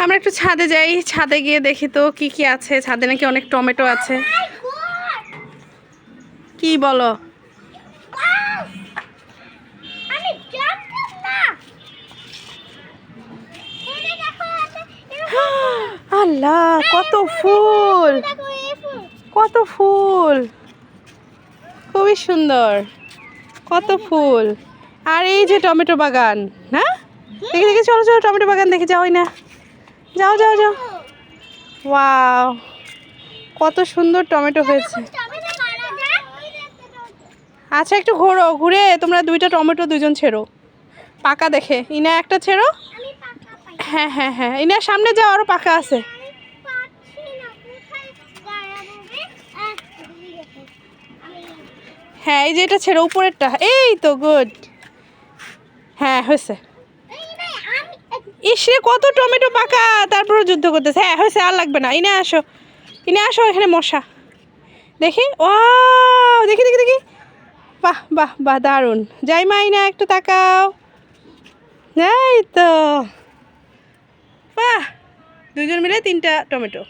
আমরা একটু ছাদে যাই, ছাদে গিয়ে দেখি তো কি কি আছে। ছাদে নাকি অনেক টমেটো আছে। কি বলো? আল্লাহ, কত ফুল, কত ফুল, খুবই সুন্দর, কত ফুল। আর এই যে টমেটো বাগান, না দেখি দেখি, চলো চলো টমেটো বাগান দেখে যাওই না, যাও যাও যাও। ওয়াও, কত সুন্দর টমেটো হয়েছে। আচ্ছা একটু ঘোরো, ঘুরে তোমরা দুইটা টমেটো দুজন ছেড়ো, পাকা দেখে। ইনা একটা ছেড়ো। হ্যাঁ হ্যাঁ হ্যাঁ, ইনার সামনে যাও, আরো পাকা আছে। হ্যাঁ এই যে এটা ছেড়ো, উপরেরটা। এই তো গুড, হ্যাঁ হয়েছে। ইসে কত টমেটো পাকা, তারপরে যুদ্ধ করতেছে। হ্যাঁ হয়েছে, আর লাগবে না। ইনে আসো, ইনে আসো, এখানে মশা দেখি। ও দেখি দেখি দেখি, বাহ বাহ বাহ, দারুণ। যাই মা, ইনা একটু তাকাও। এই তো, বাহ, দুজন মিলে 3টা টমেটো।